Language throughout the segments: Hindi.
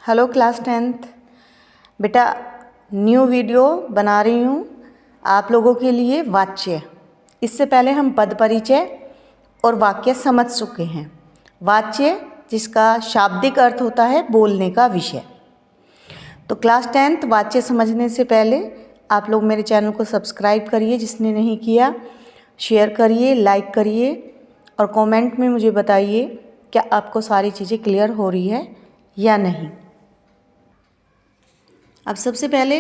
हेलो क्लास 10th बेटा, न्यू वीडियो बना रही हूँ आप लोगों के लिए। वाच्य, इससे पहले हम पद परिचय और वाक्य समझ चुके हैं। वाच्य जिसका शाब्दिक अर्थ होता है बोलने का विषय। तो क्लास 10th वाच्य समझने से पहले आप लोग मेरे चैनल को सब्सक्राइब करिए, जिसने नहीं किया शेयर करिए, लाइक करिए और कमेंट में मुझे बताइए क्या आपको सारी चीज़ें क्लियर हो रही है या नहीं। अब सबसे पहले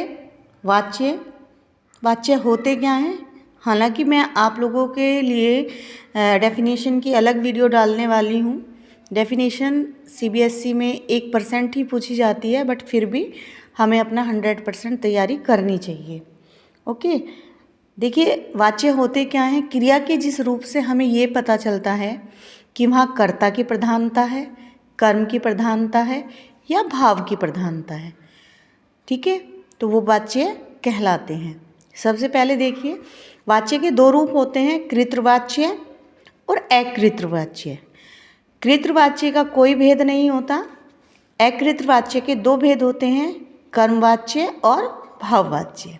वाच्य होते क्या हैं। हालांकि मैं आप लोगों के लिए डेफिनेशन की अलग वीडियो डालने वाली हूँ। डेफिनेशन CBSE में 1% ही पूछी जाती है, बट फिर भी हमें अपना 100% तैयारी करनी चाहिए। ओके, देखिए वाच्य होते क्या हैं। क्रिया के जिस रूप से हमें ये पता चलता है कि वहाँ कर्ता की प्रधानता है, कर्म की प्रधानता है या भाव की प्रधानता है, ठीक है, तो वो वाच्य कहलाते हैं। सबसे पहले देखिए, वाच्य के दो रूप होते हैं, कृतवाच्य और अकृतवाच्य। कृतवाच्य का कोई भेद नहीं होता। अकृतवाच्य के दो भेद होते हैं, कर्मवाच्य और भाववाच्य।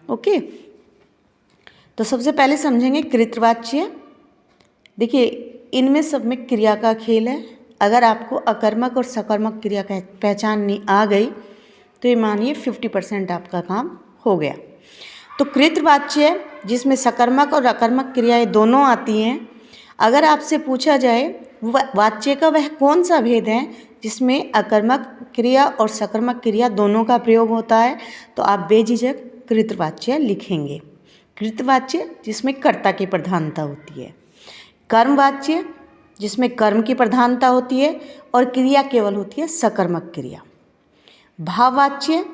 ओके, तो सबसे पहले समझेंगे कृतवाच्य। देखिए, इनमें सब में क्रिया का खेल है। अगर आपको अकर्मक और सकर्मक क्रिया का पहचान आ गई तो ये मानिए 50% आपका काम हो गया। तो कृतवाच्य जिसमें सकर्मक और अकर्मक क्रियाएं दोनों आती हैं, अगर आपसे पूछा जाए वाच्य का वह कौन सा भेद है जिसमें अकर्मक क्रिया और सकर्मक क्रिया दोनों का प्रयोग होता है, तो आप बेझिझक कृतवाच्य लिखेंगे। कृतवाच्य जिसमें कर्ता की प्रधानता होती है, कर्मवाच्य जिसमें कर्म की प्रधानता होती है और क्रिया केवल होती है सकर्मक क्रिया, भाववाच्य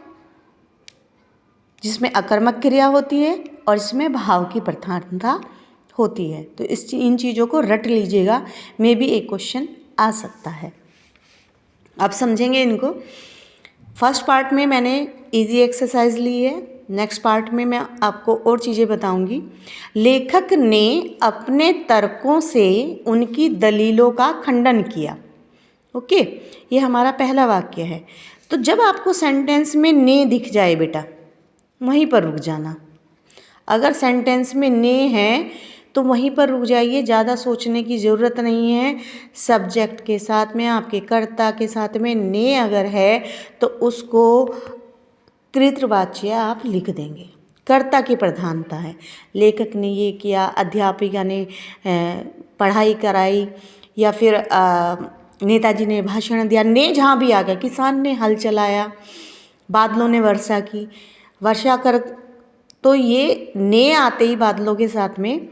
जिसमें अकर्मक क्रिया होती है और इसमें भाव की प्रधानता होती है। तो इन चीज़ों को रट लीजिएगा, मे भी एक क्वेश्चन आ सकता है। अब समझेंगे इनको। फर्स्ट पार्ट में मैंने इजी एक्सरसाइज ली है, नेक्स्ट पार्ट में मैं आपको और चीज़ें बताऊंगी। लेखक ने अपने तर्कों से उनकी दलीलों का खंडन किया। ओके, ये हमारा पहला वाक्य है। तो जब आपको सेंटेंस में ने दिख जाए बेटा, वहीं पर रुक जाना। अगर सेंटेंस में ने है तो वहीं पर रुक जाइए, ज़्यादा सोचने की ज़रूरत नहीं है। सब्जेक्ट के साथ में, आपके कर्ता के साथ में ने अगर है तो उसको कृतवाच्य आप लिख देंगे। कर्ता की प्रधानता है, लेखक ने ये किया, अध्यापिका ने पढ़ाई कराई, या फिर नेताजी ने भाषण दिया। ने जहाँ भी आ गया, किसान ने हल चलाया, बादलों ने वर्षा की, वर्षा कर, तो ये ने आते ही बादलों के साथ में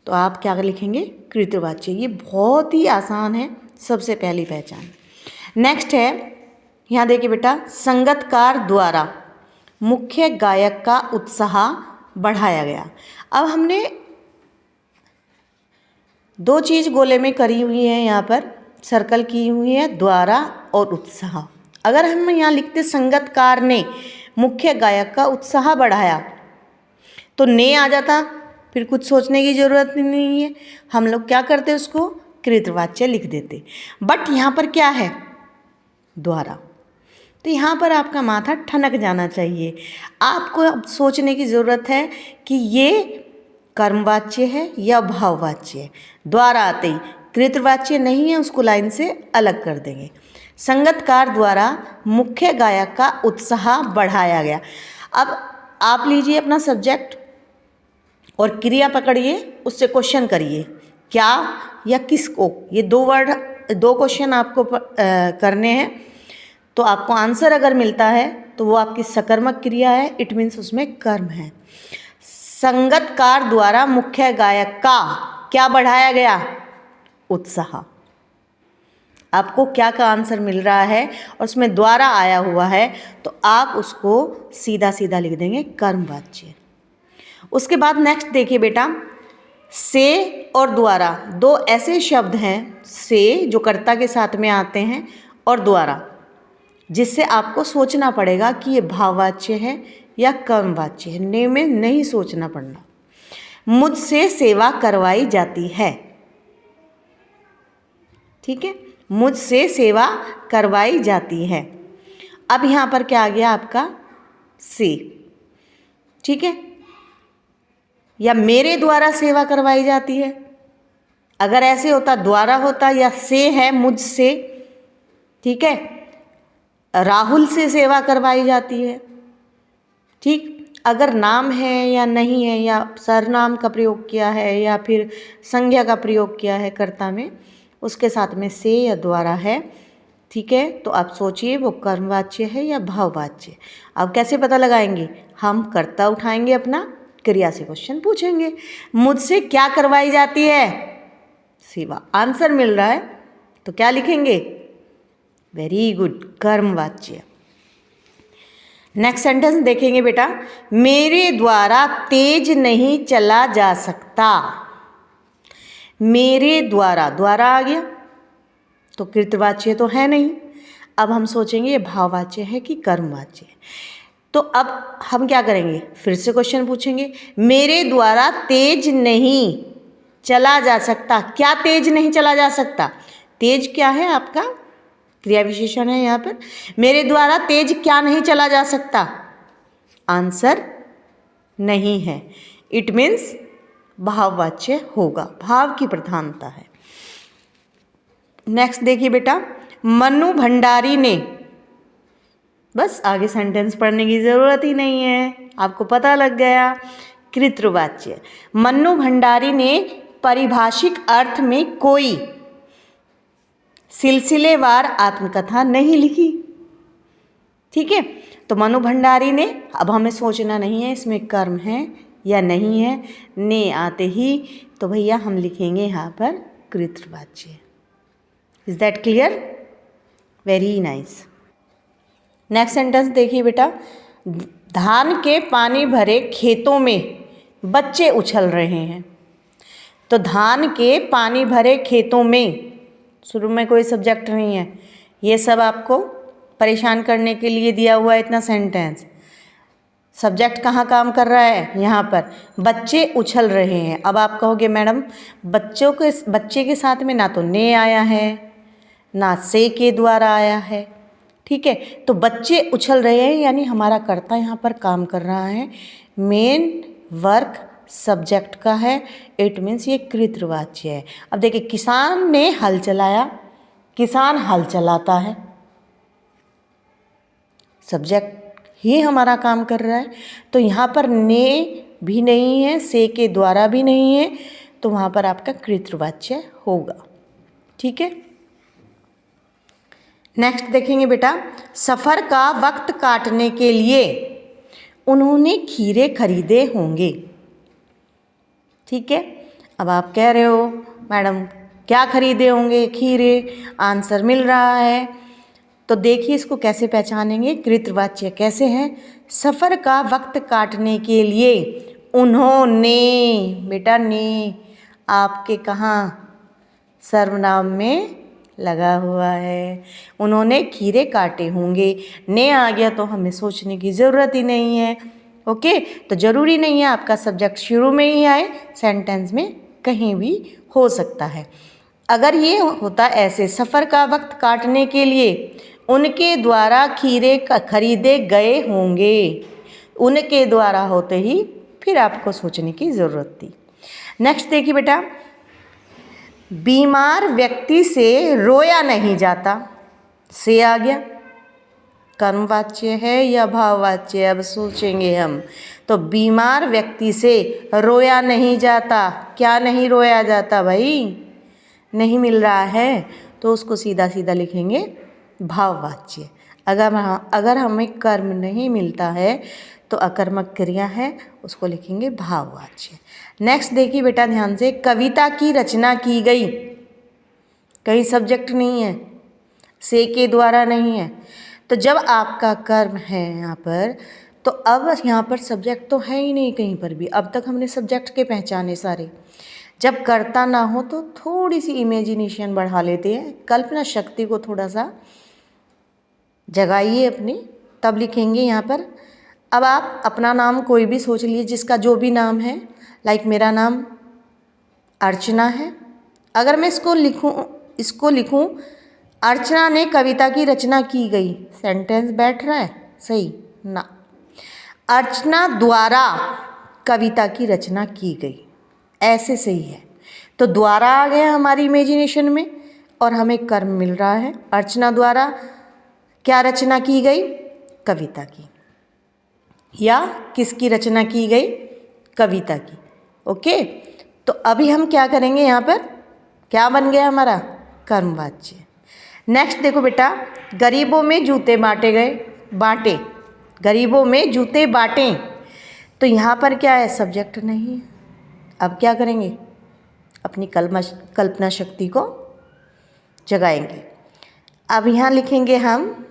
तो आप क्या लिखेंगे? कृतवाच्य। ये बहुत ही आसान है, सबसे पहली पहचान। नेक्स्ट है, यहाँ देखिए बेटा, संगीतकार द्वारा मुख्य गायक का उत्साह बढ़ाया गया। अब हमने दो चीज़ गोले में करी हुई है, यहाँ पर सर्कल की हुई है, द्वारा और उत्साह। अगर हम यहाँ लिखते संगीतकार ने मुख्य गायक का उत्साह बढ़ाया तो ने आ जाता, फिर कुछ सोचने की ज़रूरत नहीं है। हम लोग क्या करते, उसको कृतवाच्य लिख देते। बट यहाँ पर क्या है? द्वारा। तो यहाँ पर आपका माथा ठनक जाना चाहिए। आपको अब सोचने की ज़रूरत है कि ये कर्मवाच्य है या भाववाच्य है। द्वारा आते ही कृतवाच्य नहीं है, उसको लाइन से अलग कर देंगे। संगीतकार द्वारा मुख्य गायक का उत्साह बढ़ाया गया। अब आप लीजिए अपना सब्जेक्ट और क्रिया पकड़िए, उससे क्वेश्चन करिए, क्या या किसको। ये दो क्वेश्चन आपको करने हैं। तो आपको आंसर अगर मिलता है तो वो आपकी सकर्मक क्रिया है, इट मीन्स उसमें कर्म है। संगीतकार द्वारा मुख्य गायक का क्या बढ़ाया गया? उत्साह। आपको क्या का आंसर मिल रहा है और उसमें द्वारा आया हुआ है, तो आप उसको सीधा सीधा लिख देंगे कर्मवाच्य। उसके बाद नेक्स्ट देखिए बेटा, से और द्वारा दो ऐसे शब्द हैं, से जो कर्ता के साथ में आते हैं और द्वारा, जिससे आपको सोचना पड़ेगा कि ये भाववाच्य है या कर्मवाच्य है। ने में नहीं सोचना पड़ना। मुझसे सेवा करवाई जाती है, ठीक है, मुझसे सेवा करवाई जाती है। अब यहाँ पर क्या आ गया आपका से, ठीक है, या मेरे द्वारा सेवा करवाई जाती है। अगर ऐसे होता द्वारा होता, या से है मुझसे, ठीक है, राहुल से सेवा करवाई जाती है, ठीक। अगर नाम है या नहीं है, या सरनाम का प्रयोग किया है या फिर संज्ञा का प्रयोग किया है कर्ता में, उसके साथ में से या द्वारा है, ठीक है, तो आप सोचिए वो कर्मवाच्य है या भाववाच्य। अब कैसे पता लगाएंगे? हम कर्ता उठाएंगे अपना, क्रिया से क्वेश्चन पूछेंगे। मुझसे क्या करवाई जाती है? सेवा। आंसर मिल रहा है तो क्या लिखेंगे? वेरी गुड, कर्मवाच्य। नेक्स्ट सेंटेंस देखेंगे बेटा, मेरे द्वारा तेज नहीं चला जा सकता। मेरे द्वारा, द्वारा आ गया तो कृतवाच्य तो है नहीं। अब हम सोचेंगे ये भाववाच्य है कि कर्मवाच्य है। तो अब हम क्या करेंगे? फिर से क्वेश्चन पूछेंगे, मेरे द्वारा तेज नहीं चला जा सकता। क्या तेज नहीं चला जा सकता? तेज क्या है आपका? क्रिया विशेषण है यहाँ पर। मेरे द्वारा तेज क्या नहीं चला जा सकता? आंसर नहीं है। इट मीन्स भाववाच्य होगा, भाव की प्रधानता है। नेक्स्ट देखिए बेटा, मनु भंडारी ने, बस आगे सेंटेंस पढ़ने की ज़रूरत ही नहीं है, आपको पता लग गया, कृतवाच्य। मनु भंडारी ने पारिभाषिक अर्थ में कोई सिलसिलेवार आत्मकथा नहीं लिखी, ठीक है। तो मनु भंडारी ने, अब हमें सोचना नहीं है इसमें कर्म है या नहीं है, ने आते ही तो भैया हम लिखेंगे यहाँ पर कृतवाच्य। Is that clear? Very nice. Next sentence देखिए बेटा, धान के पानी भरे खेतों में बच्चे उछल रहे हैं। तो धान के पानी भरे खेतों में, शुरू में कोई सब्जेक्ट नहीं है, ये सब आपको परेशान करने के लिए दिया हुआ है इतना सेंटेंस। सब्जेक्ट कहाँ काम कर रहा है? यहाँ पर बच्चे उछल रहे हैं। अब आप कहोगे मैडम बच्चे के साथ में ना तो ने आया है ना से के द्वारा आया है, ठीक है। तो बच्चे उछल रहे हैं यानी हमारा कर्ता यहाँ पर काम कर रहा है, मेन वर्क सब्जेक्ट का है। इट मीन्स ये कृतवाच्य है। अब देखिए, किसान ने हल चलाया, किसान हल चलाता है, सब्जेक्ट ही हमारा काम कर रहा है। तो यहाँ पर ने भी नहीं है, से के द्वारा भी नहीं है, तो वहाँ पर आपका कृतवाच्य होगा, ठीक है। नेक्स्ट देखेंगे बेटा, सफ़र का वक्त काटने के लिए उन्होंने खीरे खरीदे होंगे, ठीक है। अब आप कह रहे हो मैडम क्या खरीदे होंगे? खीरे। आंसर मिल रहा है। तो देखिए इसको कैसे पहचानेंगे, कृतवाच्य कैसे है? सफ़र का वक्त काटने के लिए उन्होंने, बेटा ने आपके कहाँ? सर्वनाम में लगा हुआ है। उन्होंने खीरे काटे होंगे, ने आ गया तो हमें सोचने की ज़रूरत ही नहीं है, ओके। तो ज़रूरी नहीं है आपका सब्जेक्ट शुरू में ही आए, सेंटेंस में कहीं भी हो सकता है। अगर ये होता ऐसे, सफ़र का वक्त काटने के लिए उनके द्वारा खीरे खरीदे गए होंगे, उनके द्वारा होते ही फिर आपको सोचने की ज़रूरत थी। नेक्स्ट देखिए बेटा, बीमार व्यक्ति से रोया नहीं जाता। से आ गया, कर्मवाच्य है या भाववाच्य? अब सोचेंगे हम। तो बीमार व्यक्ति से रोया नहीं जाता। क्या नहीं रोया जाता भाई? नहीं मिल रहा है तो उसको सीधा सीधा लिखेंगे भाववाच्य। अगर हमें कर्म नहीं मिलता है तो अकर्मक क्रिया है, उसको लिखेंगे भाववाच्य। नेक्स्ट देखिए बेटा ध्यान से, कविता की रचना की गई, कहीं सब्जेक्ट नहीं है, से के द्वारा नहीं है। तो जब आपका कर्म है यहाँ पर, तो अब यहाँ पर सब्जेक्ट तो है ही नहीं कहीं पर भी। अब तक हमने सब्जेक्ट के पहचाने सारे। जब कर्ता ना हो तो थोड़ी सी इमेजिनेशन बढ़ा लेते हैं, कल्पना शक्ति को थोड़ा सा जगाइए अपनी, तब लिखेंगे यहाँ पर। अब आप अपना नाम कोई भी सोच लीजिए, जिसका जो भी नाम है। लाइक मेरा नाम अर्चना है। अगर मैं इसको लिखूँ अर्चना ने कविता की रचना की गई, सेंटेंस बैठ रहा है सही ना। अर्चना द्वारा कविता की रचना की गई, ऐसे सही है। तो द्वारा आ गया हमारी इमेजिनेशन में और हमें कर्म मिल रहा है। अर्चना द्वारा क्या रचना की गई? कविता की, या किसकी रचना की गई? कविता की। ओके, तो अभी हम क्या करेंगे, यहाँ पर क्या बन गया हमारा? कर्मवाच्य। नेक्स्ट देखो बेटा, गरीबों में जूते बांटे गए, बांटे, गरीबों में जूते बांटे, तो यहाँ पर क्या है? सब्जेक्ट नहीं है। अब क्या करेंगे? अपनी कल्पना शक्ति को जगाएंगे। अब यहाँ लिखेंगे हम,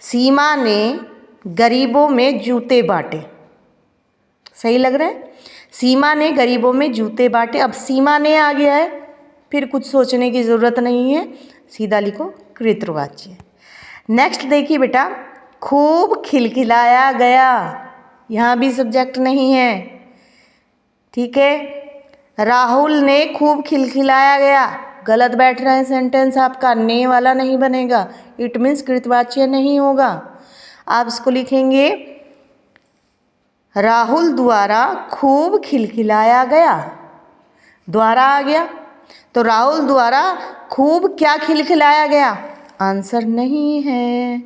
सीमा ने गरीबों में जूते बांटे। सही लग रहा है? सीमा ने गरीबों में जूते बांटे। अब सीमा ने आ गया है, फिर कुछ सोचने की ज़रूरत नहीं है, सीधा लिखो कृतवाच्य। नेक्स्ट देखिए बेटा, खूब खिलखिलाया गया, यहाँ भी सब्जेक्ट नहीं है, ठीक है। राहुल ने खूब खिलखिलाया गया, गलत बैठ रहा है सेंटेंस आपका, ने वाला नहीं बनेगा, इट मीन्स कृतवाच्य नहीं होगा। आप इसको लिखेंगे, राहुल द्वारा खूब खिलखिलाया गया, द्वारा आ गया, तो राहुल द्वारा खूब क्या खिलखिलाया गया? आंसर नहीं है,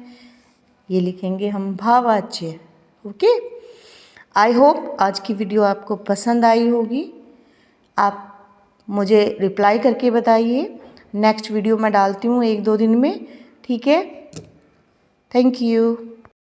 ये लिखेंगे हम भाववाच्य। ओके, आई होप आज की वीडियो आपको पसंद आई होगी। आप मुझे रिप्लाई करके बताइए, नेक्स्ट वीडियो मैं डालती हूँ 1-2 दिन में, ठीक है। Thank you.